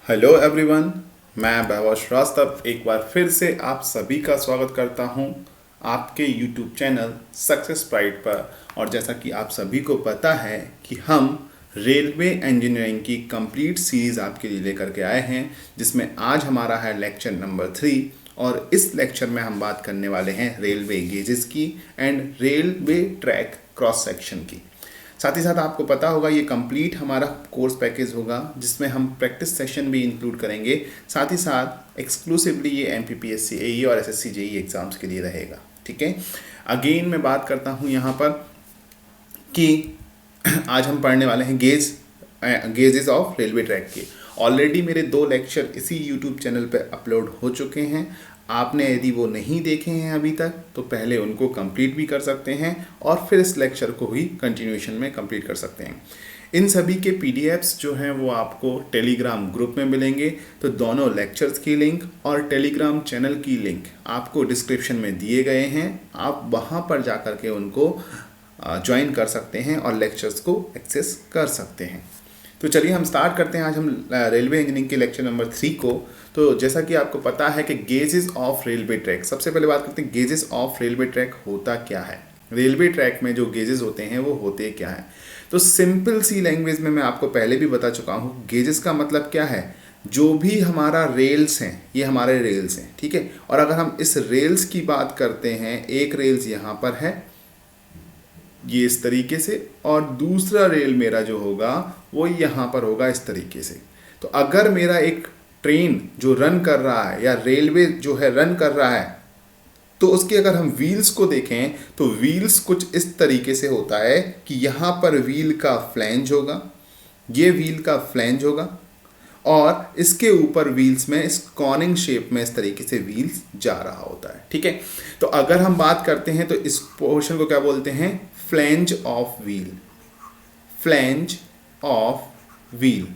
Hello everyone, मैं वैभव श्रीवास्तव एक बार फिर से आप सभी का स्वागत करता हूं आपके यूट्यूब चैनल सक्सेस प्राइड पर। और जैसा कि आप सभी को पता है कि हम रेलवे इंजीनियरिंग की कंप्लीट सीरीज़ आपके लिए लेकर के आए हैं, जिसमें आज हमारा है लेक्चर नंबर 3। और इस लेक्चर में हम बात करने वाले हैं रेलवे गेजेस की and railway track cross section की। साथ ही साथ आपको पता होगा ये कंप्लीट हमारा कोर्स पैकेज होगा, जिसमें हम प्रैक्टिस सेशन भी इंक्लूड करेंगे। साथ ही साथ एक्सक्लूसिवली ये एमपीपीएससी एई और एसएससी जेई एग्जाम्स के लिए रहेगा। ठीक है, अगेन मैं बात करता हूँ यहाँ पर कि आज हम पढ़ने वाले हैं गेजेस ऑफ रेलवे ट्रैक के। ऑलरेडी मेरे 2 लेक्चर इसी यूट्यूब चैनल पर अपलोड हो चुके हैं। आपने यदि वो नहीं देखे हैं अभी तक तो पहले उनको कंप्लीट भी कर सकते हैं और फिर इस लेक्चर को ही कंटिन्यूएशन में कंप्लीट कर सकते हैं। इन सभी के पीडीएफ्स जो हैं वो आपको टेलीग्राम ग्रुप में मिलेंगे। तो दोनों लेक्चर्स की लिंक और टेलीग्राम चैनल की लिंक आपको डिस्क्रिप्शन में दिए गए हैं। आप वहाँ पर जा कर के उनको ज्वाइन कर सकते हैं और लेक्चर्स को एक्सेस कर सकते हैं। तो चलिए हम स्टार्ट करते हैं आज हम रेलवे इंजीनियरिंग के लेक्चर नंबर 3 को। तो जैसा कि आपको पता है कि गेजेस ऑफ रेलवे ट्रैक, सबसे पहले बात करते हैं गेजेस ऑफ रेलवे ट्रैक होता क्या है। रेलवे ट्रैक में जो गेजेस होते हैं वो होते क्या है। तो सिंपल सी लैंग्वेज में मैं आपको पहले भी बता चुका हूँ, गेजेस का मतलब क्या है। जो भी हमारा रेल्स हैं ये हमारे रेल्स हैं, ठीक है। और अगर हम इस रेल्स की बात करते हैं, एक रेल्स यहाँ पर है ये इस तरीके से, और दूसरा रेल मेरा जो होगा वो यहाँ पर होगा इस तरीके से। तो अगर मेरा एक ट्रेन जो रन कर रहा है या रेलवे जो है रन कर रहा है, तो उसके अगर हम व्हील्स को देखें तो व्हील्स कुछ इस तरीके से होता है कि यहाँ पर व्हील का फ्लैंज होगा, ये व्हील का फ्लैंज होगा, और इसके ऊपर व्हील्स में इस कॉर्निंग शेप में इस तरीके से व्हील्स जा रहा होता है। ठीक है, तो अगर हम बात करते हैं तो इस पोर्शन को क्या बोलते हैं, flange of wheel. Flange of wheel,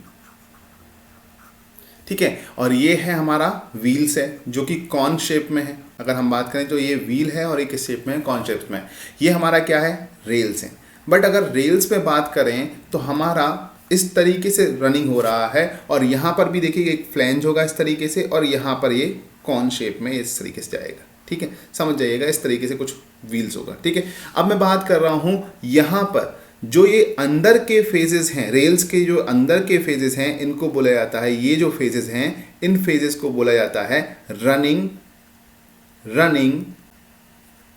ठीक है। और ये है हमारा व्हील्स है जो कि कॉर्न शेप में है। अगर हम बात करें तो ये व्हील है और एक शेप में है, कॉर्न शेप में। ये हमारा क्या है, रेल्स है। बट अगर रेल्स पे बात करें तो हमारा इस तरीके से रनिंग हो रहा है, और यहाँ पर भी देखिए एक फ्लैंज होगा इस तरीके से, और यहाँ पर ये कॉर्न शेप में इस तरीके से जाएगा। ठीक है, समझ जाइएगा, इस तरीके से कुछ व्हील्स होगा। ठीक है, अब मैं बात कर रहा हूँ यहाँ पर जो ये अंदर के फेजेस हैं, रेल्स के जो अंदर के फेजेस हैं, इनको बोला जाता है, ये जो फेजेस हैं इन फेजेस को बोला जाता है running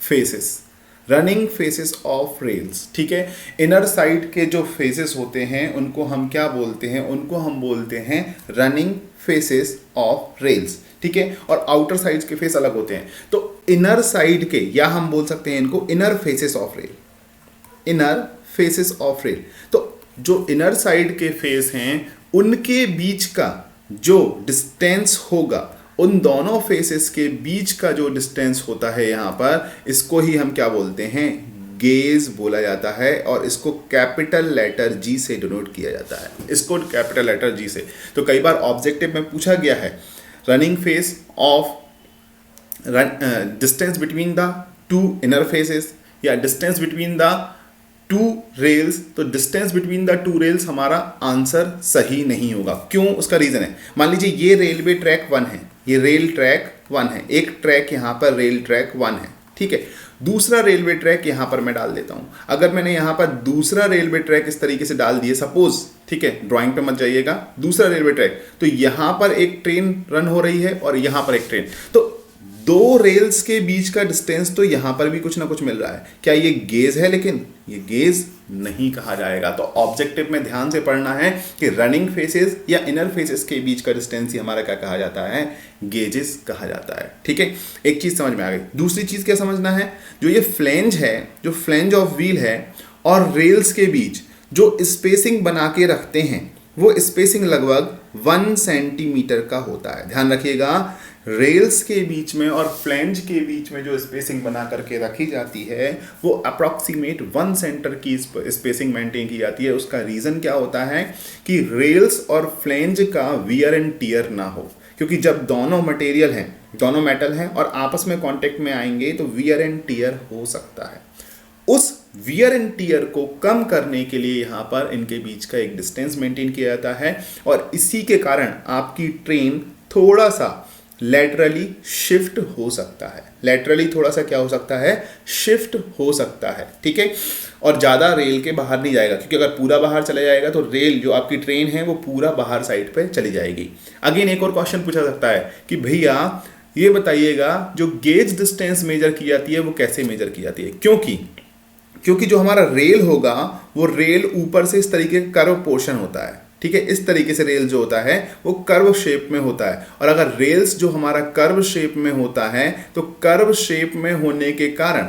faces. Running faces of rails, ठीक है। इनर साइड के जो फेसेस होते हैं उनको हम क्या बोलते हैं, उनको हम बोलते हैं रनिंग फेसेस ऑफ रेल्स, ठीक है। और आउटर साइड्स के फेस अलग होते हैं। तो इनर साइड के, या हम बोल सकते हैं इनको inner faces of rail, inner faces of rail. तो जो इनर साइड के फेस हैं उनके बीच का जो डिस्टेंस होगा, उन दोनों फेसेस के बीच का जो डिस्टेंस होता है यहाँ पर, इसको ही हम क्या बोलते हैं, गेज बोला जाता है। और इसको कैपिटल लेटर जी से डिनोट किया जाता है, इसको कैपिटल लेटर जी से। तो कई बार ऑब्जेक्टिव में पूछा गया है running face of distance between the 2 inner faces या डिस्टेंस बिटवीन द 2 रेल्स। तो डिस्टेंस बिटवीन द 2 रेल्स हमारा आंसर सही नहीं होगा। क्यों, उसका रीजन है, मान लीजिए ये रेलवे ट्रैक 1 है, ये रेल ट्रैक 1 है, एक ट्रैक यहाँ पर रेल ट्रैक 1 है, ठीक है। दूसरा रेलवे ट्रैक यहाँ पर मैं डाल देता हूँ। अगर मैंने यहाँ पर दूसरा रेलवे ट्रैक इस तरीके से डाल दिए, सपोज, ठीक है, ड्राइंग पे मत जाइएगा, दूसरा रेलवे ट्रैक, तो यहाँ पर एक ट्रेन रन हो रही है और यहाँ पर एक ट्रेन, तो 2 रेल्स के बीच का डिस्टेंस तो यहाँ पर भी कुछ ना कुछ मिल रहा है। क्या ये गेज है? लेकिन ये गेज नहीं कहा जाएगा। तो ऑब्जेक्टिव में ध्यान से पढ़ना है कि रनिंग फेसेस या इनर फेसेस के बीच का डिस्टेंस ही हमारा क्या कहा जाता है, गेजेस कहा जाता है। ठीक है, एक चीज समझ में आ गई। दूसरी चीज क्या समझना है, जो ये फ्लैंज है, जो फ्लैंज ऑफ व्हील है और रेल्स के बीच जो स्पेसिंग बना के रखते हैं, वो स्पेसिंग लगभग 1 सेंटीमीटर का होता है। ध्यान रखिएगा, रेल्स के बीच में और फ्लैंज के बीच में जो स्पेसिंग बना करके रखी जाती है वो अप्रॉक्सीमेट 1 सेंटर की स्पेसिंग मेंटेन की जाती है। उसका रीज़न क्या होता है कि रेल्स और फ्लैंज का वियर एंड टियर ना हो, क्योंकि जब दोनों मटेरियल हैं, दोनों मेटल हैं और आपस में कांटेक्ट में आएंगे तो वियर एंड टियर हो सकता है। उस वियर एंड टीयर को कम करने के लिए यहाँ पर इनके बीच का एक डिस्टेंस मेंटेन किया जाता है और इसी के कारण आपकी ट्रेन थोड़ा सा लैटरली शिफ्ट हो सकता है। लैटरली थोड़ा सा क्या हो सकता है, शिफ्ट हो सकता है, ठीक है। और ज़्यादा रेल के बाहर नहीं जाएगा, क्योंकि अगर पूरा बाहर चला जाएगा तो रेल जो आपकी ट्रेन है वो पूरा बाहर साइड पे चली जाएगी। अगेन एक और क्वेश्चन पूछा सकता है कि भैया ये बताइएगा जो गेज डिस्टेंस मेजर की जाती है वो कैसे मेजर की जाती है। क्योंकि जो हमारा रेल होगा वो रेल ऊपर से इस तरीके का कर्व पोर्शन होता है, ठीक है। इस तरीके से रेल जो होता है वो कर्व शेप में होता है, और अगर रेल्स जो हमारा कर्व शेप में होता है तो कर्व शेप में होने के कारण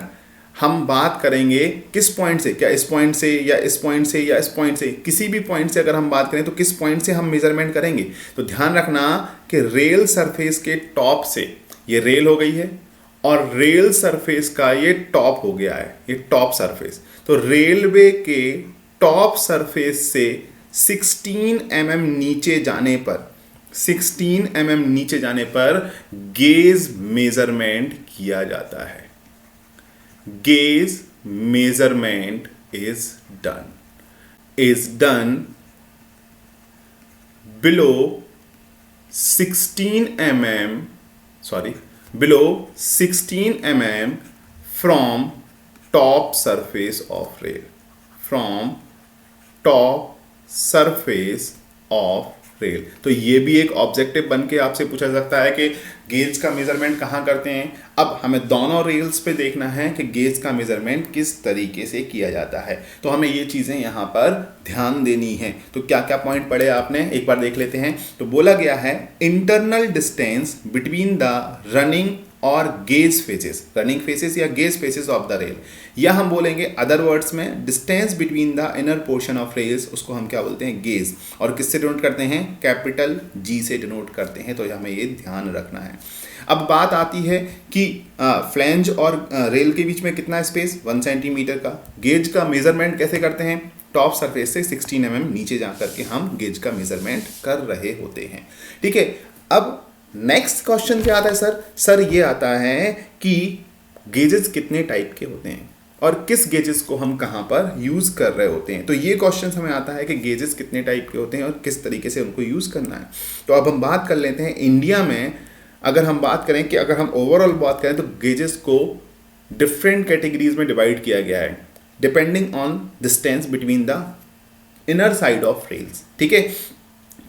हम बात करेंगे किस पॉइंट से, क्या इस पॉइंट से या इस पॉइंट से या इस पॉइंट से, किसी भी पॉइंट से अगर हम बात करें तो किस पॉइंट से हम मेजरमेंट करेंगे। तो ध्यान रखना कि रेल सरफेस के टॉप से, ये रेल हो गई है और रेल सरफेस का ये टॉप हो गया है, ये टॉप सरफेस। तो रेलवे के टॉप सरफेस से 16 mm नीचे जाने पर, 16 mm नीचे जाने पर गेज मेजरमेंट किया जाता है। Gauge measurement is done below 16 mm from top surface of rail, from top surface of rail. तो ये भी एक ऑब्जेक्टिव बन के आपसे पूछा सकता है कि गेज का मेजरमेंट कहाँ करते हैं। अब हमें दोनों रेल्स पे देखना है कि गेज का मेजरमेंट किस तरीके से किया जाता है, तो हमें ये चीज़ें यहाँ पर ध्यान देनी है। तो क्या क्या पॉइंट पढ़े आपने, एक बार देख लेते हैं। तो बोला गया है internal distance between the running और गेज फेसेस, रनिंग फेसेस या gauge faces of the rail, या हम बोलेंगे अदर वर्ड्स में distance between the inner portion of rails, उसको हम क्या बोलते हैं, गेज। और किससे डिनोट करते हैं, कैपिटल जी से डिनोट करते हैं। तो हमें ये ध्यान रखना है। अब बात आती है कि फ्लैंज और रेल के बीच में कितना स्पेस, 1 सेंटीमीटर का। गेज का मेजरमेंट कैसे करते हैं, टॉप सरफेस से 16 mm नीचे जा करके हम गेज का मेजरमेंट कर रहे होते हैं, ठीक है। अब नेक्स्ट क्वेश्चन क्या आता है सर ये आता है कि गेजेस कितने टाइप के होते हैं और किस गेजेस को हम कहाँ पर यूज़ कर रहे होते हैं। तो ये क्वेश्चन हमें आता है कि गेजेस कितने टाइप के होते हैं और किस तरीके से उनको यूज़ करना है। तो अब हम बात कर लेते हैं इंडिया में, अगर हम बात करें कि अगर हम ओवरऑल बात करें तो गेजेस को डिफरेंट कैटेगरीज में डिवाइड किया गया है depending on distance between the inner side of rails, ठीक है।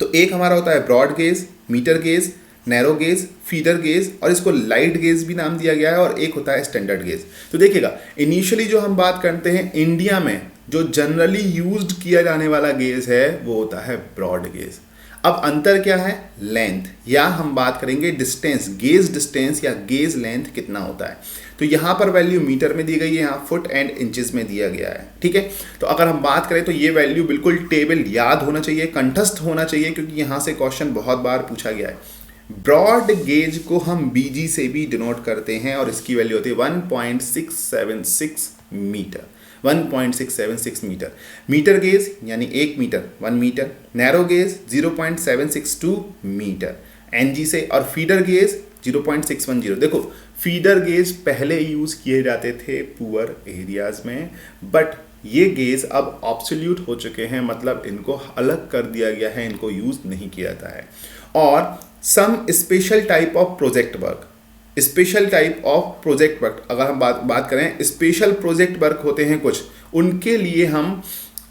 तो एक हमारा होता है broad gauge, metre gauge, narrow gauge, feeder gauge, और इसको लाइट गेज भी नाम दिया गया है, और एक होता है स्टैंडर्ड गेज। तो देखिएगा इनिशियली जो हम बात करते हैं इंडिया में जो जनरली यूज्ड किया जाने वाला गेज है वो होता है ब्रॉड गेज। अब अंतर क्या है, लेंथ, या हम बात करेंगे डिस्टेंस, गेज डिस्टेंस या गेज लेंथ कितना होता है। तो यहाँ पर वैल्यू मीटर में दी गई है, यहाँ फुट एंड इंचेस में दिया गया है, ठीक है। तो अगर हम बात करें तो ये वैल्यू बिल्कुल टेबल याद होना चाहिए, कंठस्थ होना चाहिए, क्योंकि यहाँ से क्वेश्चन बहुत बार पूछा गया है। ब्रॉड गेज को हम बीजी से भी डिनोट करते हैं और इसकी वैल्यू होती है 1.676 मीटर, 1.676 मीटर। मीटर गेज यानी 1 metre, 1 metre. Narrow gauge 0.762 metre NG से, और फीडर गेज 0.610। देखो फीडर गेज पहले यूज किए जाते थे पुअर एरियाज में, बट ये गेज अब ऑब्सोल्यूट हो चुके हैं, मतलब इनको अलग कर दिया गया है, इनको यूज नहीं किया जाता है। और some special type of project work, special type of project work, अगर हम बात करें स्पेशल प्रोजेक्ट वर्क होते हैं कुछ, उनके लिए हम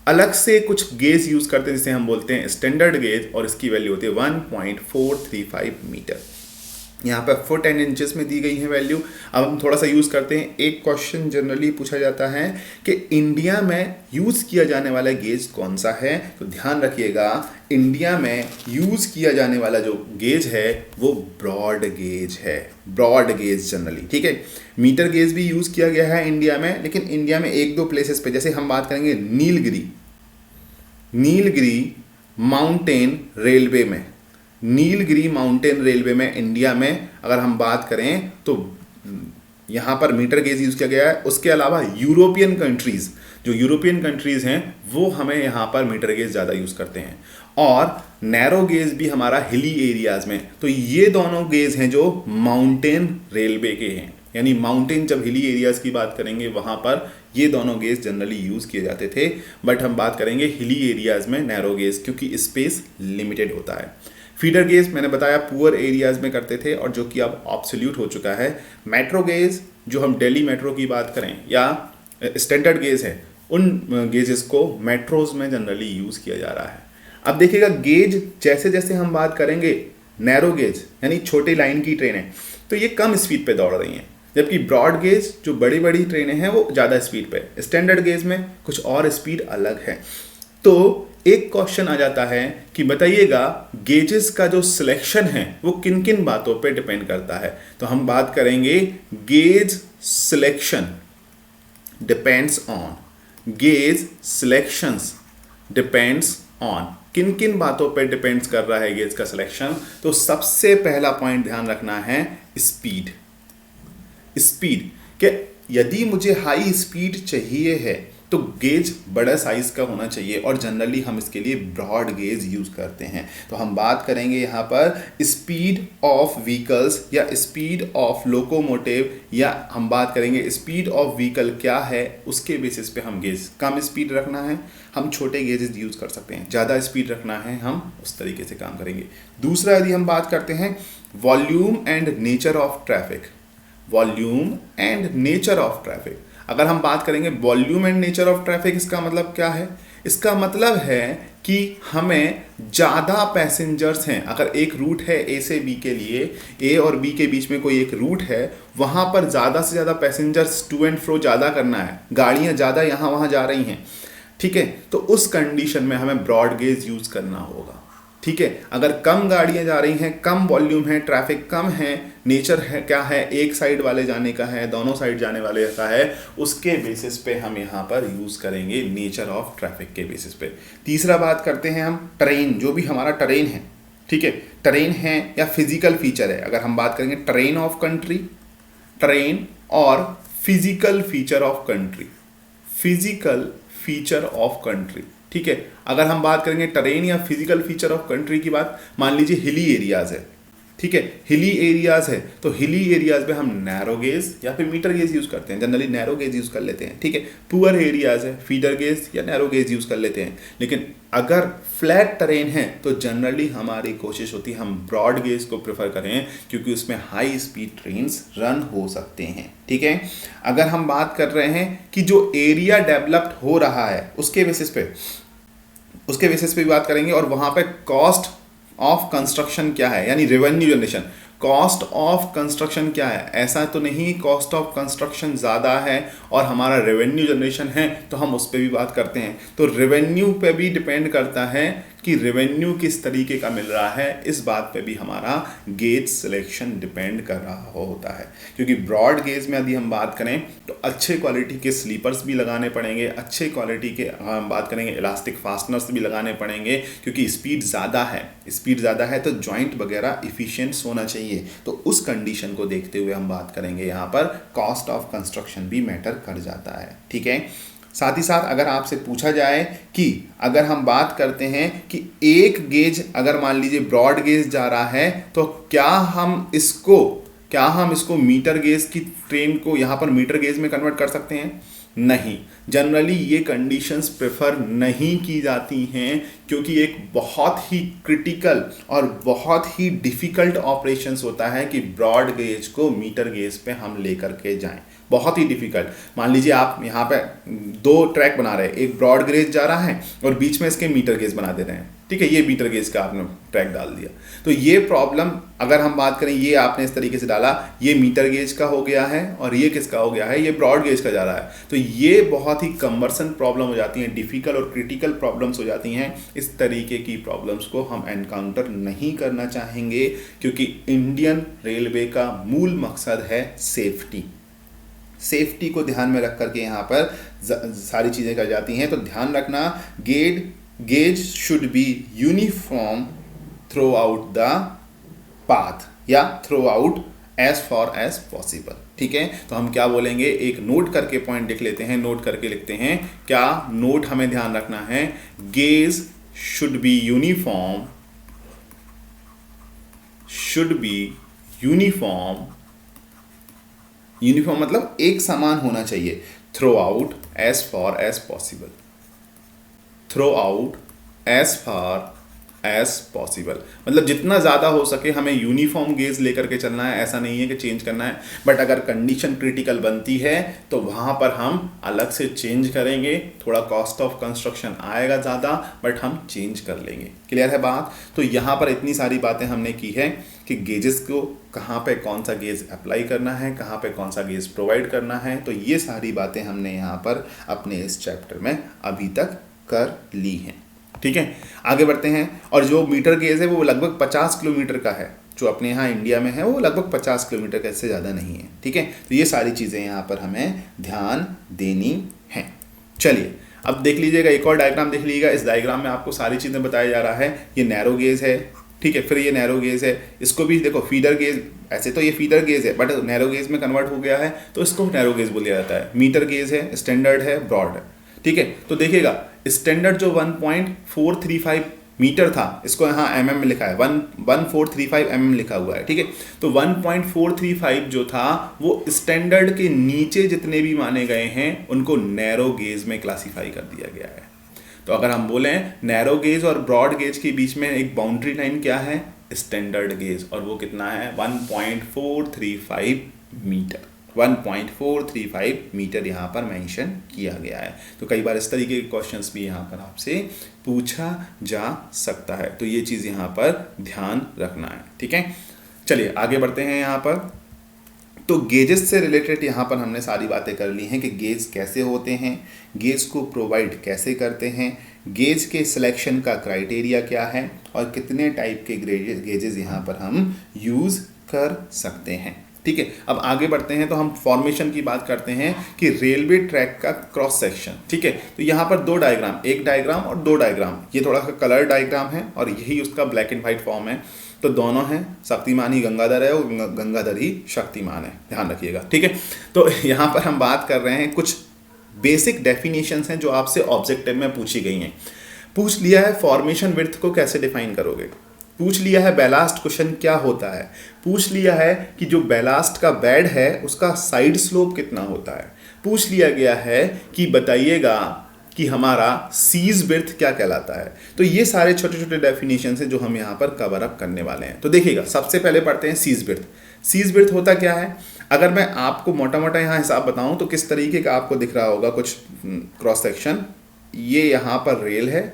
अलग से कुछ गेज यूज करते हैं जिसे हम बोलते हैं स्टैंडर्ड गेज, और इसकी वैल्यू होती है 1.435 मीटर। यहाँ पर फुट एंड इंचेस में दी गई है वैल्यू। अब हम थोड़ा सा यूज़ करते हैं। एक क्वेश्चन जनरली पूछा जाता है कि इंडिया में यूज़ किया जाने वाला गेज कौन सा है, तो ध्यान रखिएगा इंडिया में यूज़ किया जाने वाला जो गेज है वो ब्रॉड गेज है, ब्रॉड गेज जनरली, ठीक है। मीटर गेज भी यूज़ किया गया है इंडिया में, लेकिन इंडिया में 1-2 प्लेसेस पे, जैसे हम बात करेंगे नीलगिरी माउंटेन रेलवे में, नीलगिरी माउंटेन रेलवे में इंडिया में अगर हम बात करें तो यहाँ पर मीटर गेज यूज़ किया गया है। उसके अलावा यूरोपियन कंट्रीज़, जो यूरोपियन कंट्रीज़ हैं वो हमें यहाँ पर मीटर गेज ज़्यादा यूज़ करते हैं, और नैरो गेज भी हमारा हिली एरियाज़ में। तो ये दोनों गेज हैं जो माउंटेन रेलवे के हैं, यानी माउंटेन, जब हिली एरियाज़ की बात करेंगे वहाँ पर ये दोनों गेज जनरली यूज़ किए जाते थे, बट हम बात करेंगे हिली एरियाज़ में नैरो गेज, क्योंकि स्पेस लिमिटेड होता है। फीडर गेज मैंने बताया पुअर एरियाज़ में करते थे और जो कि अब ऑब्सोल्यूट हो चुका है। मेट्रो गेज, जो हम दिल्ली मेट्रो की बात करें या स्टैंडर्ड गेज है, उन गेजेस को मेट्रोज में जनरली यूज़ किया जा रहा है। अब देखिएगा गेज जैसे जैसे हम बात करेंगे, नैरो गेज यानी छोटी लाइन की ट्रेनें, तो ये कम स्पीड पे दौड़ रही हैं, जबकि ब्रॉड गेज जो बड़ी बड़ी ट्रेनें हैं वो ज़्यादा स्पीड पे। स्टैंडर्ड गेज में कुछ और स्पीड अलग है। तो एक क्वेश्चन आ जाता है कि बताइएगा गेजेस का जो सिलेक्शन है वो किन किन बातों पे डिपेंड करता है। तो हम बात करेंगे gauge selection depends on, gauge selections depends on, किन किन बातों पे डिपेंड्स कर रहा है गेज का सिलेक्शन। तो सबसे पहला पॉइंट ध्यान रखना है स्पीड। स्पीड के यदि मुझे हाई स्पीड चाहिए है तो गेज बड़ा साइज का होना चाहिए और जनरली हम इसके लिए ब्रॉड गेज यूज करते हैं। तो हम बात करेंगे यहाँ पर स्पीड ऑफ व्हीकल्स या स्पीड ऑफ लोकोमोटिव, या हम बात करेंगे स्पीड ऑफ व्हीकल क्या है, उसके बेसिस पे हम गेज, कम स्पीड रखना है हम छोटे गेजेस यूज कर सकते हैं, ज़्यादा स्पीड रखना है हम उस तरीके से काम करेंगे। दूसरा यदि हम बात करते हैं volume and nature of traffic, volume and nature of traffic, अगर हम बात करेंगे volume and nature of traffic, इसका मतलब क्या है? इसका मतलब है कि हमें ज़्यादा पैसेंजर्स हैं, अगर एक रूट है ए से बी के लिए, ए और बी के बीच में कोई एक रूट है, वहाँ पर ज़्यादा से ज़्यादा पैसेंजर्स टू एंड फ्रो ज़्यादा करना है, गाड़ियाँ ज़्यादा यहाँ वहाँ जा रही हैं, ठीक है, तो उस कंडीशन में हमें ब्रॉड गेज यूज़ करना होगा। ठीक है, अगर कम गाड़ियां जा रही हैं, कम वॉल्यूम है, ट्रैफिक कम है, नेचर है क्या है, एक साइड वाले जाने का है, दोनों साइड जाने वाले का है, उसके बेसिस पे हम यहाँ पर यूज़ करेंगे नेचर ऑफ ट्रैफिक के बेसिस पे। तीसरा बात करते हैं हम ट्रेन, जो भी हमारा ट्रेन है, ठीक है, ट्रेन है या फिजिकल फीचर है। अगर हम बात करेंगे ट्रेन ऑफ कंट्री, ट्रेन और physical feature of country, physical feature of country, ठीक है। अगर हम बात करेंगे ट्रेन या फिजिकल फीचर ऑफ कंट्री की बात, मान लीजिए हिली एरियाज है, ठीक है, हिली एरियाज है, तो हिली एरियाज में हम नैरो गेज या फिर मीटर गेज यूज करते हैं, जनरली नैरो गेज यूज कर लेते हैं, ठीक है। पुअर एरियाज है, फीडर गेज या नैरो गेज यूज कर लेते हैं। लेकिन अगर फ्लैट ट्रेन है तो जनरली हमारी कोशिश होती है हम ब्रॉड गेज को प्रेफर करें, क्योंकि उसमें हाई स्पीड ट्रेन्स रन हो सकते हैं, ठीक है। अगर हम बात कर रहे हैं कि जो एरिया डेवलप्ड हो रहा है उसके बेसिस पे भी बात करेंगे, और वहां पे कॉस्ट ऑफ कंस्ट्रक्शन क्या है, यानी revenue generation, cost of construction क्या है। ऐसा तो नहीं कॉस्ट ऑफ कंस्ट्रक्शन ज़्यादा है और हमारा रेवेन्यू जनरेशन है तो हम उस पर भी बात करते हैं। तो रेवेन्यू पे भी डिपेंड करता है कि रेवेन्यू किस तरीके का मिल रहा है, इस बात पे भी हमारा गेज सिलेक्शन डिपेंड कर रहा होता है। क्योंकि ब्रॉड गेज में यदि हम बात करें तो अच्छे क्वालिटी के स्लीपर्स भी लगाने पड़ेंगे, अच्छे क्वालिटी के हम बात करेंगे इलास्टिक फास्टनर्स भी लगाने पड़ेंगे, क्योंकि स्पीड ज़्यादा है तो जॉइंट वगैरह इफिशिएंट होना चाहिए। तो उस कंडीशन को देखते हुए हम बात करेंगे, यहाँ पर कॉस्ट ऑफ कंस्ट्रक्शन भी मैटर कर जाता है, ठीक है। साथ ही साथ अगर आपसे पूछा जाए कि अगर हम बात करते हैं कि एक गेज अगर मान लीजिए ब्रॉड गेज जा रहा है तो क्या हम इसको मीटर गेज की ट्रेन को यहाँ पर मीटर गेज में कन्वर्ट कर सकते हैं? नहीं, जनरली ये कंडीशंस प्रेफर नहीं की जाती हैं, क्योंकि एक बहुत ही क्रिटिकल और बहुत ही डिफ़िकल्ट ऑपरेशंस होता है कि ब्रॉड गेज को मीटर गेज पे हम लेकर के जाएं, बहुत ही डिफिकल्ट। मान लीजिए आप यहाँ पे 2 ट्रैक बना रहे हैं, एक ब्रॉड गेज जा रहा है और बीच में इसके मीटर गेज बना दे रहे हैं, ठीक है, ये मीटर गेज का आपने ट्रैक डाल दिया, तो ये प्रॉब्लम अगर हम बात करें, ये आपने इस तरीके से डाला, ये मीटर गेज का हो गया है और ये किसका हो गया है, ये ब्रॉड गेज का जा रहा है, तो ये बहुत ही कम्बरसन प्रॉब्लम हो जाती हैं, डिफिकल्ट और क्रिटिकल प्रॉब्लम्स हो जाती हैं। इस तरीके की प्रॉब्लम्स को हम एनकाउंटर नहीं करना चाहेंगे, क्योंकि इंडियन रेलवे का मूल मकसद है सेफ्टी को ध्यान में रख करके यहाँ पर सारी चीज़ें कर जाती हैं। तो ध्यान रखना, gauge should be uniform throughout the path या throughout as far as possible, ठीक है। तो हम क्या बोलेंगे, एक नोट करके पॉइंट लिख लेते हैं, नोट करके लिखते हैं, क्या नोट हमें ध्यान रखना है, gauge should be uniform uniform मतलब एक समान होना चाहिए। Throughout as far as possible, throughout as far as possible, मतलब जितना ज़्यादा हो सके हमें यूनिफॉर्म गेज लेकर के चलना है, ऐसा नहीं है कि चेंज करना है। बट अगर कंडीशन क्रिटिकल बनती है तो वहाँ पर हम अलग से चेंज करेंगे, थोड़ा कॉस्ट ऑफ कंस्ट्रक्शन आएगा ज़्यादा, बट हम चेंज कर लेंगे। क्लियर है बात? तो यहाँ पर इतनी सारी बातें हमने की है कि गेजेस को कहाँ पे कौन सा गेज अप्लाई करना है, कहाँ पे कौन सा गेज प्रोवाइड करना है, तो ये सारी बातें हमने यहाँ पर अपने इस चैप्टर में अभी तक कर ली हैं। ठीक है, आगे बढ़ते हैं। और जो मीटर गेज है वो लगभग 50 किलोमीटर का है, जो अपने यहाँ इंडिया में है वो लगभग 50 किलोमीटर का, इससे ज़्यादा नहीं है। ठीक है, तो ये सारी चीज़ें यहाँ पर हमें ध्यान देनी है। चलिए अब देख लीजिएगा, एक और डायग्राम देख लीजिएगा। इस डायग्राम में आपको सारी चीज़ें बताया जा रहा है। ये नैरो गेज है, ठीक है, फिर ये नैरो गेज है, इसको भी देखो फीडर गेज, ऐसे तो ये फीडर गेज है बट नैरो गेज में कन्वर्ट हो गया है तो इसको नैरो गेज बोला जाता है। मीटर गेज है, स्टैंडर्ड है, ब्रॉड है। ठीक है, तो देखिएगा स्टैंडर्ड जो 1.435 मीटर था, इसको यहाँ mm में लिखा है, 1435 mm लिखा हुआ है। ठीक है, तो 1.435 जो था वो स्टैंडर्ड के नीचे जितने भी माने गए हैं उनको नैरो गेज में क्लासिफाई कर दिया गया है। तो अगर हम बोलें नैरो गेज और ब्रॉड गेज के बीच में एक बाउंड्री लाइन क्या है? स्टैंडर्ड गेज, और वो कितना है? 1.435 मीटर। 1.435 मीटर यहाँ पर मेंशन किया गया है। तो कई बार इस तरीके के क्वेश्चंस भी यहाँ पर आपसे पूछा जा सकता है, तो ये चीज़ यहाँ पर ध्यान रखना है। ठीक है, चलिए आगे बढ़ते हैं। यहाँ पर तो गेजेस से रिलेटेड यहाँ पर हमने सारी बातें कर ली हैं कि गेज कैसे होते हैं, गेज को प्रोवाइड कैसे करते हैं, गेज के सिलेक्शन का क्राइटेरिया क्या है, और कितने टाइप के गेजेस यहाँ पर हम यूज़ कर सकते हैं। ठीक है, अब आगे बढ़ते हैं तो हम फॉर्मेशन की बात करते हैं कि रेलवे ट्रैक का क्रॉस सेक्शन। ठीक है, तो यहाँ पर दो डायग्राम, एक डायग्राम और दो डायग्राम, ये थोड़ा सा कलर डायग्राम है और यही उसका ब्लैक एंड वाइट फॉर्म है। तो दोनों हैं, शक्तिमान ही गंगाधर है और गंगाधर ही शक्तिमान है, ध्यान रखिएगा। ठीक है, तो यहाँ पर हम बात कर रहे हैं कुछ बेसिक डेफिनेशंस हैं जो आपसे ऑब्जेक्टिव में पूछी गई हैं। पूछ लिया है फॉर्मेशन विड्थ को कैसे डिफाइन करोगे, पूछ लिया है बैलास्ट क्वेश्चन क्या होता है, पूछ लिया है कि जो बैलास्ट का बेड है उसका साइड स्लोप कितना होता है, पूछ लिया गया है कि बताइएगा कि हमारा सीज विड्थ क्या कहलाता है। तो ये सारे छोटे छोटे डेफिनेशन हैं जो हम यहाँ पर कवर अप करने वाले हैं। तो देखिएगा, सबसे पहले पढ़ते हैं सीज विड्थ। सीज विड्थ होता क्या है? अगर मैं आपको मोटा मोटा यहाँ हिसाब बताऊँ तो किस तरीके का आपको दिख रहा होगा कुछ क्रॉस सेक्शन। ये यहाँ पर रेल है,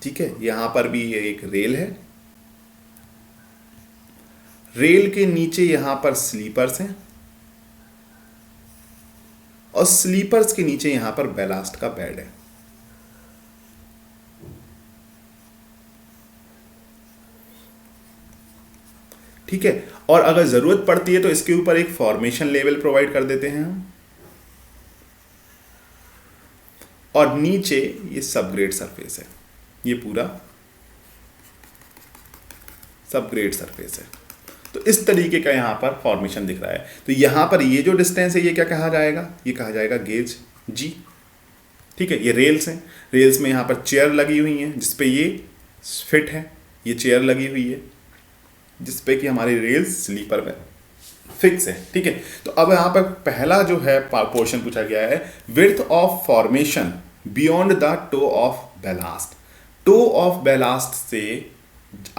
ठीक है, यहाँ पर भी ये एक रेल है, रेल के नीचे यहाँ पर स्लीपर्स हैं और स्लीपर्स के नीचे यहाँ पर बैलास्ट का बेड है। ठीक है, और अगर जरूरत पड़ती है तो इसके ऊपर एक फॉर्मेशन लेवल प्रोवाइड कर देते हैं हम, और नीचे ये सबग्रेड सरफेस है, ये पूरा सबग्रेड सरफेस है। तो इस तरीके का यहाँ पर फॉर्मेशन दिख रहा है। तो यहाँ पर ये जो डिस्टेंस है ये क्या कहा जाएगा? ये कहा जाएगा गेज जी। ठीक है, ये रेल्स हैं, रेल्स में यहाँ पर चेयर लगी हुई हैं जिसपे ये फिट है, ये चेयर लगी हुई है जिसपे कि हमारी रेल्स स्लीपर में फिक्स है। ठीक है, तो अब यहाँ पर पहला जो है पोर्शन पूछा गया है, width of formation beyond the toe of ballast. Toe of ballast से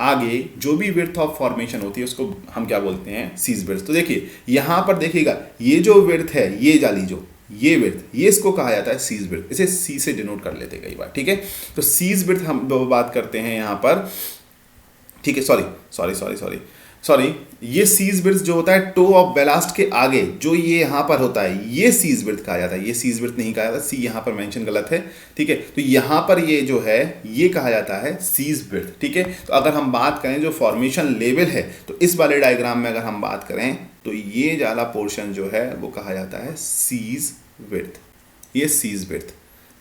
आगे जो भी विड्थ ऑफ फॉर्मेशन होती है उसको हम क्या बोलते हैं? Cess width. तो देखिए यहाँ पर देखिएगा, ये जो विड्थ है, ये जाली जो ये विड्थ, ये इसको कहा जाता है सीज विड्थ। इसे सी से डिनोट कर लेते कई बार। ठीक है, तो सीज विड्थ हम बात करते हैं यहाँ पर। ठीक है, सॉरी, ये सीज विड्थ जो होता है टो ऑफ बैलास्ट के आगे जो ये यहाँ पर होता है, ये सीज विड्थ कहा जाता है। ये सीज विड्थ नहीं कहा जाता, सी यहाँ पर मेंशन गलत है। ठीक है, तो यहाँ पर ये जो है ये कहा जाता है सीज विड्थ। ठीक है, तो अगर हम बात करें जो फॉर्मेशन लेवल है, तो इस वाले डायग्राम में अगर हम बात करें तो ये वाला पोर्शन जो है वो कहा जाता है सीज विड्थ, ये सीज विड्थ।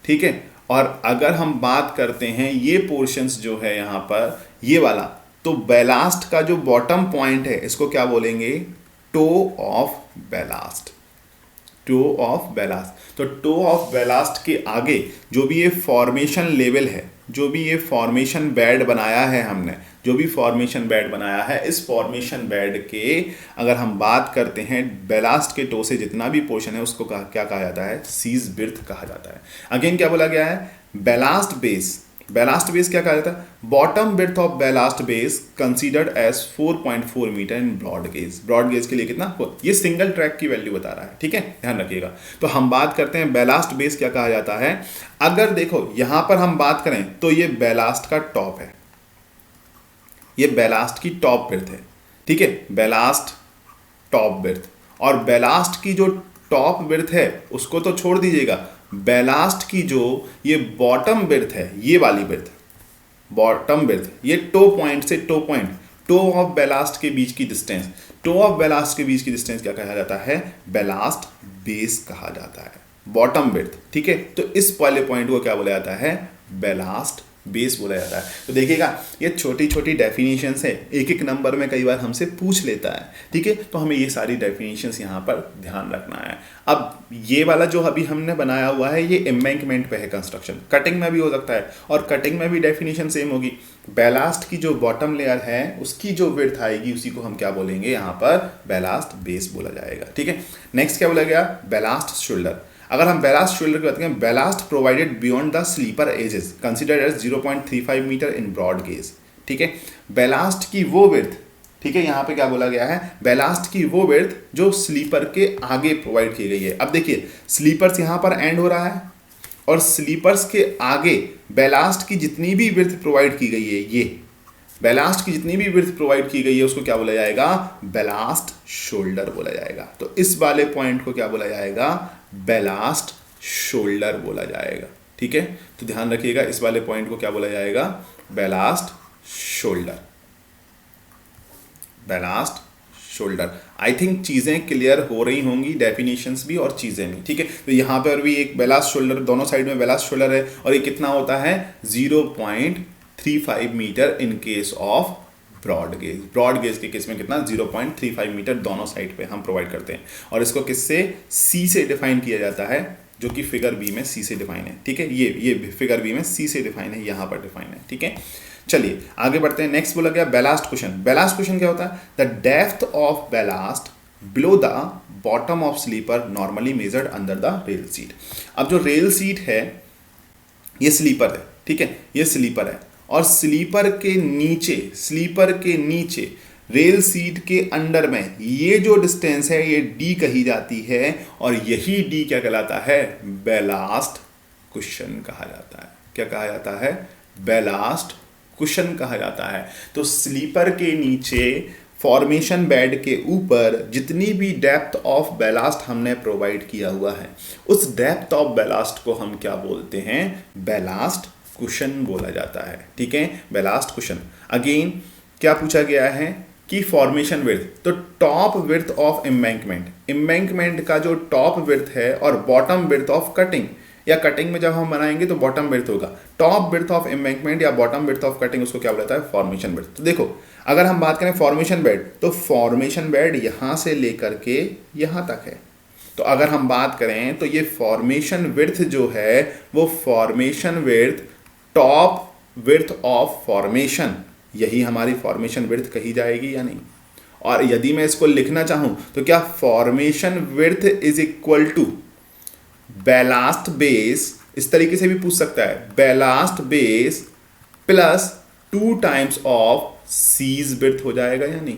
ठीक है, और अगर हम बात करते हैं ये पोर्शंस जो है यहाँ पर ये वाला, तो बैलास्ट का जो बॉटम पॉइंट है इसको क्या बोलेंगे? Toe of ballast. Toe of ballast, तो टो ऑफ बैलास्ट के आगे जो भी ये फॉर्मेशन लेवल है, जो भी ये फॉर्मेशन बेड बनाया है हमने, जो भी फॉर्मेशन बेड बनाया है, इस फॉर्मेशन बेड के अगर हम बात करते हैं बेलास्ट के टो से जितना भी पोर्शन है उसको क्या कहा जाता है, सीज बिर्थ कहा जाता है। अगेन क्या बोला गया है, बेलास्ट बेस, बेलास्ट बेस क्या कहा जाता है, बॉटम बिर्थ of ballast base considered as 4.4 metre in broad gauge. Broad gauge के लिए कितना, ये सिंगल ट्रैक की वैल्यू बता रहा है, ठीक है, ध्यान रखिएगा। तो हम बात करते हैं बेलास्ट बेस क्या कहा जाता है। अगर देखो यहां पर हम बात करें तो ये बेलास्ट का टॉप है, ये बेलास्ट की टॉप बिर्थ है, ठीक है, बेलास्ट टॉप बिर्थ। और बेलास्ट की जो टॉप बिर्थ है उसको तो छोड़ दीजिएगा, बेलास्ट की जो ये बॉटम बिर्थ है, ये वाली बिर्थ, बॉटम बिर्थ, ये टो पॉइंट से toe point, toe of ballast के बीच की डिस्टेंस, टो ऑफ बेलास्ट के बीच की डिस्टेंस क्या कहा जाता है, बेलास्ट बेस कहा जाता है, बॉटम बिर्थ, ठीक है। तो इस वाले पॉइंट को क्या बोला जाता है, बेलास्ट बेस बोला जाता है। तो देखिएगा ये छोटी छोटी डेफिनेशंस है, एक एक नंबर में कई बार हमसे पूछ लेता है, ठीक है। तो हमें ये सारी डेफिनेशंस यहाँ पर ध्यान रखना है। अब ये वाला जो अभी हमने बनाया हुआ है ये एम्बैंकमेंट पे है कंस्ट्रक्शन, कटिंग में भी हो सकता है और कटिंग में भी डेफिनेशन सेम होगी। बेलास्ट की जो बॉटम लेयर है उसकी जो विड्थ आएगी उसी को हम क्या बोलेंगे, यहाँ पर बेलास्ट बेस बोला जाएगा, ठीक है। नेक्स्ट क्या बोला गया, बेलास्ट शोल्डर। अगर हम बेलास्ट शोल्डर की बात करें, ballast provided beyond the sleeper edges considered as 0.35 metre in broad gauge, ठीक है। बेलास्ट की वो विड्थ, ठीक है, यहाँ पे क्या बोला गया है, बेलास्ट की वो विड्थ जो स्लीपर के आगे प्रोवाइड की गई है। अब देखिए स्लीपर्स यहाँ पर एंड हो रहा है और स्लीपर्स के आगे बेलास्ट की जितनी भी विड्थ प्रोवाइड की गई है, ये बेलास्ट की जितनी भी विड्थ प्रोवाइड की गई है उसको क्या बोला जाएगा, बेलास्ट शोल्डर बोला जाएगा। तो इस वाले पॉइंट को क्या बोला जाएगा, बेलास्ट शोल्डर बोला जाएगा, ठीक है। तो ध्यान रखिएगा इस वाले पॉइंट को क्या बोला जाएगा, ballast shoulder, ballast shoulder. I think चीज़ें क्लियर हो रही होंगी, डेफिनेशंस भी और चीज़ें भी, ठीक है। तो यहाँ पर भी एक बेलास्ट शोल्डर, दोनों साइड में बेलास्ट शोल्डर है और ये कितना होता है, 0.35 metre in case of broad gauge. Broad gauge के केस में कितना, 0.35 मीटर दोनों साइड पे हम प्रोवाइड करते हैं और इसको किससे, सी से डिफाइन किया जाता है, जो कि फिगर बी में सी से डिफाइन है, ठीक है। ये फिगर बी में सी से डिफाइन है, यहाँ पर डिफाइन है, ठीक है। चलिए आगे बढ़ते हैं। नेक्स्ट बोला गया बेलास्ट कुशन। बेलास्ट कुशन क्या होता है, the depth of ballast below the bottom of sleeper normally measured under the rail seat. अब जो रेल सीट है ये स्लीपर है, ठीक है, ये स्लीपर है और स्लीपर के नीचे रेल सीट के अंडर में ये जो डिस्टेंस है ये डी कही जाती है और यही डी क्या कहलाता है, बेलास्ट कुशन कहा जाता है। क्या कहा जाता है, बेलास्ट कुशन कहा जाता है। तो स्लीपर के नीचे फॉर्मेशन बेड के ऊपर जितनी भी डेप्थ ऑफ बेलास्ट हमने प्रोवाइड किया हुआ है उस डेप्थ ऑफ बेलास्ट को हम क्या बोलते हैं, बेलास्ट कुशन बोला जाता है, ठीक है, बेलास्ट कुशन। अगेन क्या पूछा गया है कि फॉर्मेशन विड्थ, तो टॉप विड्थ ऑफ एम्बैंकमेंट का जो टॉप विड्थ है और बॉटम विड्थ ऑफ कटिंग, या कटिंग में जब हम बनाएंगे तो बॉटम विड्थ होगा, टॉप विड्थ ऑफ एम्बैंकमेंट या बॉटम विड्थ ऑफ कटिंग उसको क्या बोलता है, फॉर्मेशन विड्थ। तो देखो अगर हम बात करें फॉर्मेशन बेड, तो फॉर्मेशन बेड यहाँ से लेकर के यहाँ तक है। तो अगर हम बात करें तो ये फॉर्मेशन विड्थ जो है वो formation width top width of formation, यही हमारी फॉर्मेशन विड्थ कही जाएगी या नहीं। और यदि मैं इसको लिखना चाहूं तो क्या, formation width is equal to ballast base, इस तरीके से भी पूछ सकता है, ballast base plus 2 times of cess width हो जाएगा या नहीं,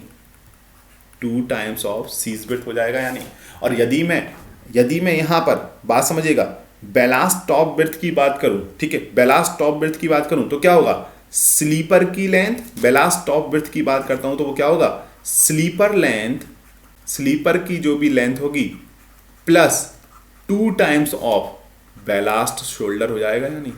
2 टाइम्स ऑफ सीज विड्थ हो जाएगा या नहीं। और यदि मैं यहां पर बात समझिएगा, बेलास्ट टॉप विड्थ की बात करूं, ठीक है, बेलास्ट टॉप विड्थ की बात करूं तो क्या होगा, स्लीपर की लेंथ, बेलास्ट टॉप विड्थ की बात करता हूं तो वो क्या होगा, स्लीपर लेंथ, स्लीपर की जो भी लेंथ होगी plus 2 times of ballast shoulder हो जाएगा या नहीं,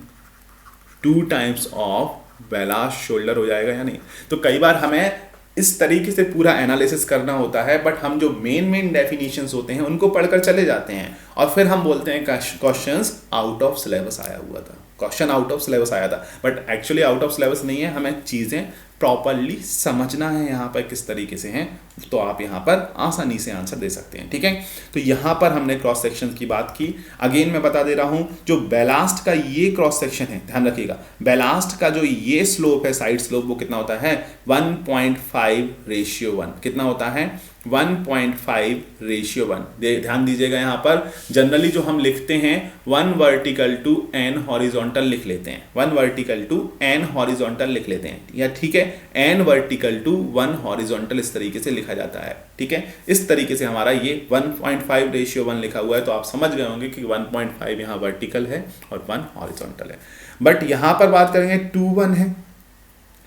2 टाइम्स ऑफ बेलास्ट शोल्डर हो जाएगा या नहीं। तो कई बार हमें इस तरीके से पूरा एनालिसिस करना होता है, बट हम जो मेन डेफिनेशंस होते हैं उनको पढ़कर चले जाते हैं और फिर हम बोलते हैं क्वेश्चंस आउट ऑफ सिलेबस आया हुआ था, क्वेश्चन आउट ऑफ सिलेबस आया था, but actually out of syllabus नहीं है, हमें चीज़ें प्रॉपरली समझना है यहाँ पर किस तरीके से हैं, तो आप यहाँ पर आसानी से आंसर दे सकते हैं। ठीक है, तो यहाँ पर हमने क्रॉस सेक्शन की बात की। अगेन मैं बता दे रहा हूँ, जो बेलास्ट का ये क्रॉस सेक्शन है, ध्यान रखिएगा, बेलास्ट का जो ये स्लोप है, साइड स्लोप, वो कितना होता है 1.5:1। कितना होता है 1.5:1। ध्यान दीजिएगा यहाँ पर जनरली जो हम लिखते हैं 1 वर्टिकल टू n हॉरिजॉन्टल लिख लेते हैं, 1 वर्टिकल टू n हॉरिजॉन्टल लिख लेते हैं, या ठीक है, n वर्टिकल टू 1 हॉरिजॉन्टल इस तरीके से लिखा जाता है। ठीक है, इस तरीके से हमारा ये 1.5:1 लिखा हुआ है, तो आप समझ गए होंगे कि 1.5 यहाँ वर्टिकल है और 1 हॉरिजॉन्टल है। बट यहाँ पर बात करेंगे 2:1 है।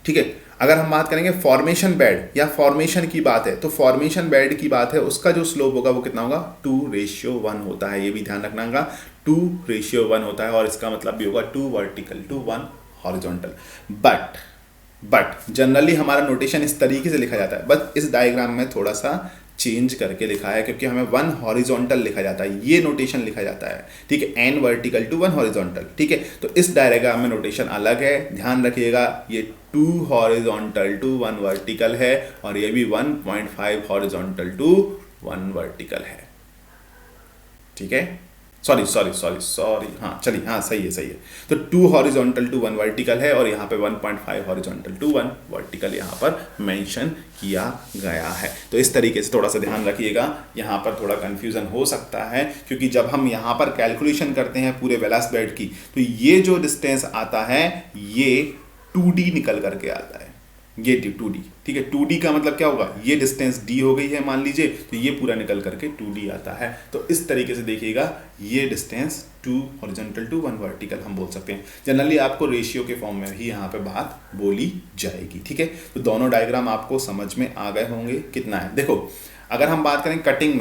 ठीक है, अगर हम बात करेंगे फॉर्मेशन बेड या फॉर्मेशन की बात है, तो फॉर्मेशन बेड की बात है, उसका जो स्लोप होगा वो कितना होगा 2:1 होता है। ये भी ध्यान रखना होगा, 2:1 होता है, और इसका मतलब भी होगा 2 vertical to 1 horizontal. But generally हमारा नोटेशन इस तरीके से लिखा जाता है, बस इस डायग्राम में थोड़ा सा चेंज करके लिखा है, क्योंकि हमें 1 हॉरिजॉन्टल लिखा जाता है, ये नोटेशन लिखा जाता है। ठीक है, n वर्टिकल टू 1 हॉरिजॉन्टल। ठीक है, तो इस डायग्राम में नोटेशन अलग है, ध्यान रखिएगा। ये 2 हॉरिजॉन्टल टू 1 वर्टिकल है, और ये भी 1.5 हॉरिजॉन्टल टू 1 वर्टिकल है। ठीक है, सॉरी, हाँ चलिए, हाँ सही है। तो 2 हॉरिजॉन्टल टू 1 वर्टिकल है, और यहाँ पे 1.5 हॉरिजॉन्टल टू 1 वर्टिकल यहाँ पर मेंशन किया गया है। तो इस तरीके से थोड़ा सा ध्यान रखिएगा, यहाँ पर थोड़ा कंफ्यूजन हो सकता है, क्योंकि जब हम यहाँ पर कैलकुलेशन करते हैं पूरे बेलास्ट बेड की, तो ये जो डिस्टेंस आता है ये 2D निकल करके आता है, ये 2D। ठीक है, 2D का मतलब क्या होगा, ये डिस्टेंस D हो गई है मान लीजिए, तो ये पूरा निकल करके 2D आता है। तो इस तरीके से देखिएगा, ये डिस्टेंस 2 हॉरिजॉन्टल टू 1 वर्टिकल हम बोल सकते हैं। जनरली आपको रेशियो के फॉर्म में ही यहाँ पे बात बोली जाएगी। ठीक है, तो दोनों डायग्राम आपको समझ में आ गए होंगे कितना है। देखो, अगर हम बात करें कटिंग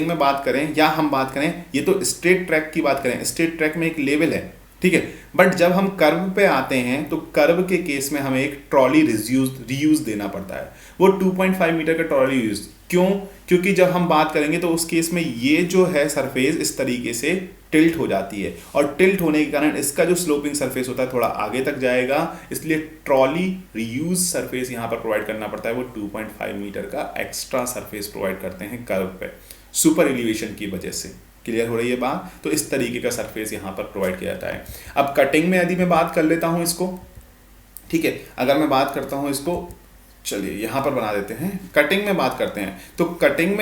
में बात करें, या हम बात करें, ये तो स्ट्रेट ट्रैक की बात करें, स्ट्रेट ट्रैक में एक लेवल है। ठीक है, बट जब हम कर्व पे आते हैं, तो कर्व के केस में हमें एक ट्रॉली रीयूज देना पड़ता है। वो 2.5 मीटर का ट्रॉली यूज क्यों? क्योंकि जब हम बात करेंगे तो उस केस में ये जो है सरफेस इस तरीके से टिल्ट हो जाती है, और टिल्ट होने के कारण इसका जो स्लोपिंग सरफेस होता है थोड़ा आगे तक जाएगा, इसलिए ट्रॉली रीयूज सरफेस यहाँ पर प्रोवाइड करना पड़ता है। वो 2.5 मीटर का एक्स्ट्रा सरफेस प्रोवाइड करते हैं कर्व पे, सुपर एलिवेशन की वजह से। क्लियर हो रही है बात? तो इस तरीके का सरफेस यहाँ पर प्रोवाइड किया जाता है। अब कटिंग में यदि मैं बात कर लेता हूँ इसको, ठीक है, अगर मैं बात करता हूँ इसको, चलिए यहाँ पर बना देते हैं, कटिंग में बात करते हैं। तो कटिंग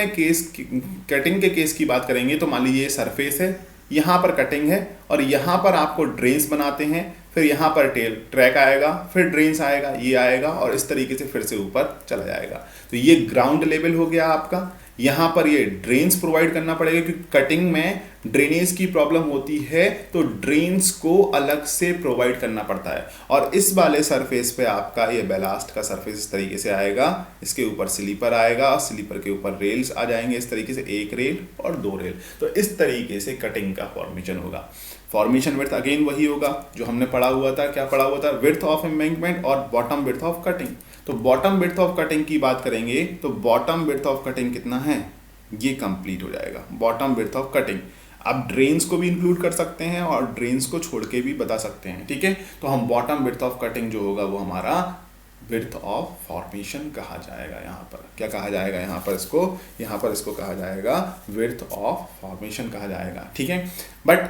के केस की बात करेंगे, तो मान लीजिए ये सरफेस है, यहाँ पर कटिंग है, और यहाँ पर आपको ड्रेन्स बनाते हैं, फिर यहाँ पर ट्रैक आएगा, फिर ड्रेन्स आएगा, ये आएगा, और इस तरीके से फिर से ऊपर चला जाएगा। तो ये ग्राउंड लेवल हो गया आपका। यहाँ पर ये ड्रेन्स प्रोवाइड करना पड़ेगा, क्योंकि कटिंग में ड्रेनेज की प्रॉब्लम होती है, तो ड्रेन्स को अलग से प्रोवाइड करना पड़ता है। और इस वाले सरफेस पे आपका ये बेलास्ट का सरफेस इस तरीके से आएगा, इसके ऊपर स्लीपर आएगा, स्लीपर के ऊपर रेल्स आ जाएंगे, इस तरीके से एक रेल और 2 रेल। तो इस तरीके से कटिंग का फॉर्मेशन होगा। फॉर्मेशन विड्थ अगेन वही होगा जो हमने पढ़ा हुआ था। क्या पढ़ा हुआ था? विड्थ ऑफ एम्बैंकमेंट और बॉटम विड्थ ऑफ कटिंग। तो बॉटम विड्थ ऑफ कटिंग की बात करेंगे, तो बॉटम विड्थ ऑफ कटिंग कितना है, ये कंप्लीट हो जाएगा बॉटम विड्थ ऑफ कटिंग। आप ड्रेन्स को भी इंक्लूड कर सकते हैं और ड्रेन्स को छोड़ के भी बता सकते हैं, ठीक है। तो हम बॉटम विड्थ ऑफ कटिंग जो होगा वो हमारा विड्थ ऑफ फॉर्मेशन कहा जाएगा। यहाँ पर क्या कहा जाएगा, यहाँ पर इसको कहा जाएगा विड्थ ऑफ फॉर्मेशन कहा जाएगा, ठीक है। बट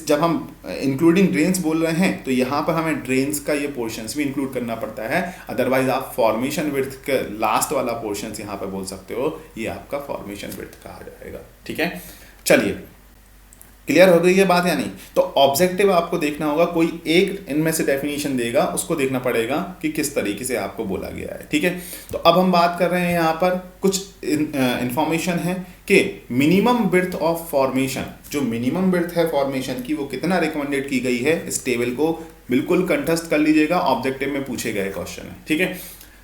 जब हम इंक्लूडिंग ड्रेन्स बोल रहे हैं, तो यहाँ पर हमें ड्रेन्स का ये पोर्शंस भी इंक्लूड करना पड़ता है। अदरवाइज आप फॉर्मेशन विड्थ का लास्ट वाला पोर्शंस यहाँ पर बोल सकते हो, ये आपका फॉर्मेशन विड्थ कहा जाएगा, ठीक है। चलिए, क्लियर हो गई ये बात या नहीं? तो ऑब्जेक्टिव आपको देखना होगा, कोई एक इनमें से डेफिनेशन देगा, उसको देखना पड़ेगा कि किस तरीके से आपको बोला गया है, ठीक है। तो अब हम बात कर रहे हैं यहाँ पर कुछ इंफॉर्मेशन है कि मिनिमम विड्थ ऑफ फॉर्मेशन, जो मिनिमम विड्थ है फॉर्मेशन की, वो कितना रिकमेंडेड की गई है। इस टेबल को बिल्कुल कंठस्थ कर लीजिएगा, ऑब्जेक्टिव में पूछे गए क्वेश्चन है, ठीक है।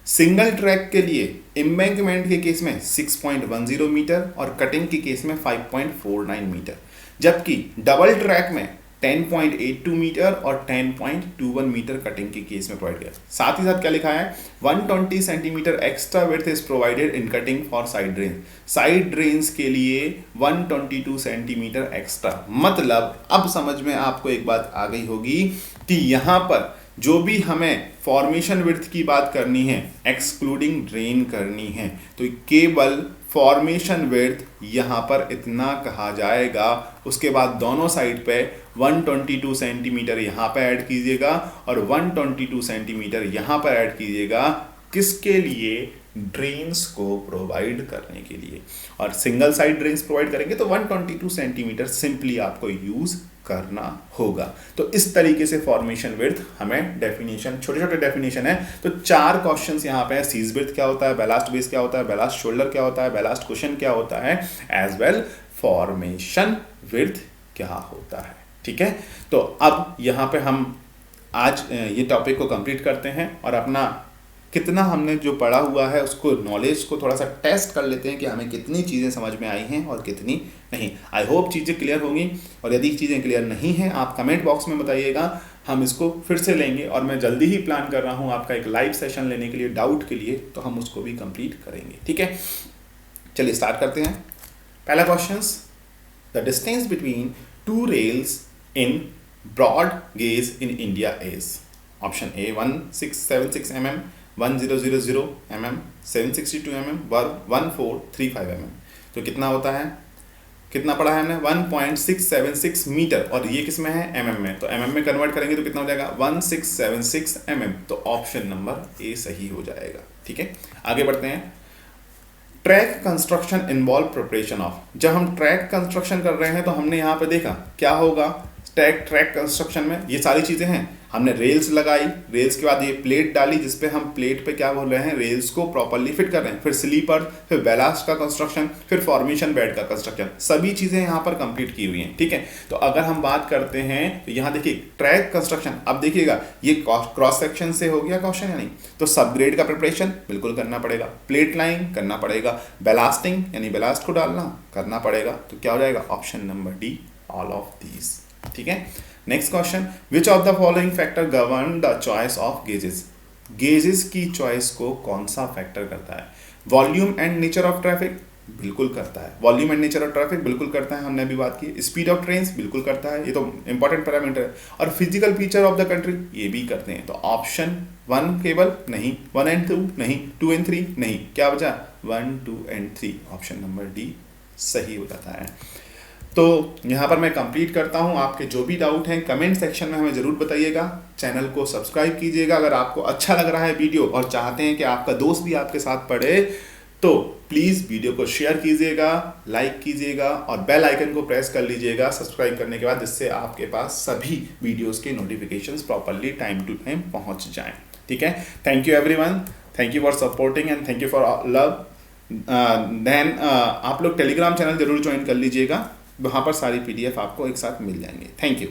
सिंगल ट्रैक के लिए एम्बैंकमेंट के केस में 6.10 मीटर और कटिंग के केस में 5.49 मीटर, जबकि डबल ट्रैक में 10.82 मीटर और 10.21 मीटर कटिंग के केस में प्रोवाइड किया। साथ ही साथ क्या लिखा है, 120 centimetre extra width is provided in cutting for side drain. Side drains के लिए 122 सेंटीमीटर एक्स्ट्रा। मतलब अब समझ में आपको एक बात आ गई होगी कि यहां पर जो भी हमें फॉर्मेशन विड्थ की बात करनी है, एक्सक्लूडिंग ड्रेन करनी है, तो केवल फॉर्मेशन विड्थ यहाँ पर इतना कहा जाएगा। उसके बाद दोनों साइड पे 122 सेंटीमीटर यहाँ पे ऐड कीजिएगा और 122 सेंटीमीटर यहाँ पर ऐड कीजिएगा। किसके लिए? ड्रेन्स को प्रोवाइड करने के लिए। और सिंगल साइड ड्रेन्स प्रोवाइड करेंगे तो 122 सेंटीमीटर सिंपली आपको यूज करना होगा। तो इस तरीके से फॉर्मेशन विड्थ हमें डेफिनेशन, छोटे छोटे डेफिनेशन है। तो 4 क्वेश्चंस यहाँ पे है, सीज विड्थ क्या होता है, बैलास्ट बेस क्या होता है, बैलास्ट शोल्डर क्या होता है, बैलास्ट कुशन क्या होता है, एज वेल फॉर्मेशन विड्थ क्या होता है। ठीक है, तो अब यहाँ पे हम आज ये टॉपिक को कंप्लीट करते हैं और अपना कितना हमने जो पढ़ा हुआ है उसको, नॉलेज को थोड़ा सा टेस्ट कर लेते हैं कि हमें कितनी चीज़ें समझ में आई हैं और कितनी नहीं। आई होप चीज़ें क्लियर होंगी, और यदि चीज़ें क्लियर नहीं हैं आप कमेंट बॉक्स में बताइएगा, हम इसको फिर से लेंगे। और मैं जल्दी ही प्लान कर रहा हूँ आपका एक लाइव सेशन लेने के लिए, डाउट के लिए, तो हम उसको भी कंप्लीट करेंगे। ठीक है, चलिए स्टार्ट करते हैं। पहला question, the distance between 2 rails in broad gauge in India is. Option A 1676 mm, 1000 mm, 762 mm, 1435 mm। तो कितना होता है, कितना पढ़ा है हमने, 1.676 मीटर, और ये किस में है, mm में। तो mm में कन्वर्ट करेंगे तो कितना हो जाएगा, 1676 mm। तो ऑप्शन नंबर ए सही हो जाएगा। ठीक है, आगे बढ़ते हैं। Track construction involve preparation of. जब हम ट्रैक कंस्ट्रक्शन कर रहे हैं तो हमने यहाँ पे देखा क्या होगा, ट्रैक कंस्ट्रक्शन में ये सारी चीज़ें हैं। हमने रेल्स लगाई, रेल्स के बाद ये प्लेट डाली, जिसपे हम प्लेट पे क्या बोल रहे हैं, रेल्स को प्रॉपरली फिट कर रहे हैं। फिर स्लीपर, फिर बैलास्ट का कंस्ट्रक्शन, फिर फॉर्मेशन बेड का कंस्ट्रक्शन, सभी चीज़ें यहाँ पर कंप्लीट की हुई हैं। ठीक है, तो अगर हम बात करते हैं तो यहाँ देखिए ट्रैक कंस्ट्रक्शन, अब देखिएगा ये क्रॉस सेक्शन से हो गया क्वेश्चन या नहीं, तो सब ग्रेड का प्रिपरेशन बिल्कुल करना पड़ेगा, प्लेट लाइन करना पड़ेगा, बैलास्टिंग यानी बैलास्ट को डालना करना पड़ेगा। तो क्या हो जाएगा, option number D, all of these. ठीक है, next question, which of the following factor govern the choice of gauges. Gauges की चॉइस को कौन सा फैक्टर करता है? Volume and nature of traffic बिल्कुल करता है, volume and nature of traffic बिल्कुल करता है, हमने अभी बात की। स्पीड ऑफ ट्रेन्स बिल्कुल करता है, ये तो इंपॉर्टेंट पैरामीटर है। और physical feature of the country ये भी करते हैं। तो ऑप्शन 1 केवल नहीं, 1 एंड 2 नहीं, 2 एंड 3 नहीं, क्या बचा, 1, 2 एंड 3। ऑप्शन नंबर डी सही हो जाता है। तो यहाँ पर मैं कंप्लीट करता हूँ। आपके जो भी डाउट हैं कमेंट सेक्शन में हमें ज़रूर बताइएगा। चैनल को सब्सक्राइब कीजिएगा अगर आपको अच्छा लग रहा है वीडियो और चाहते हैं कि आपका दोस्त भी आपके साथ पढ़े, तो प्लीज़ वीडियो को शेयर कीजिएगा, लाइक कीजिएगा और बेल आइकन को प्रेस कर लीजिएगा सब्सक्राइब करने के बाद, जिससे आपके पास सभी वीडियोस के notifications properly time to time पहुँच जाएँ। ठीक है, thank you everyone, thank you for supporting and thank you for love. Then आप लोग टेलीग्राम चैनल जरूर ज्वाइन कर लीजिएगा, वहाँ पर सारी PDF आपको एक साथ मिल जाएंगे। Thank you.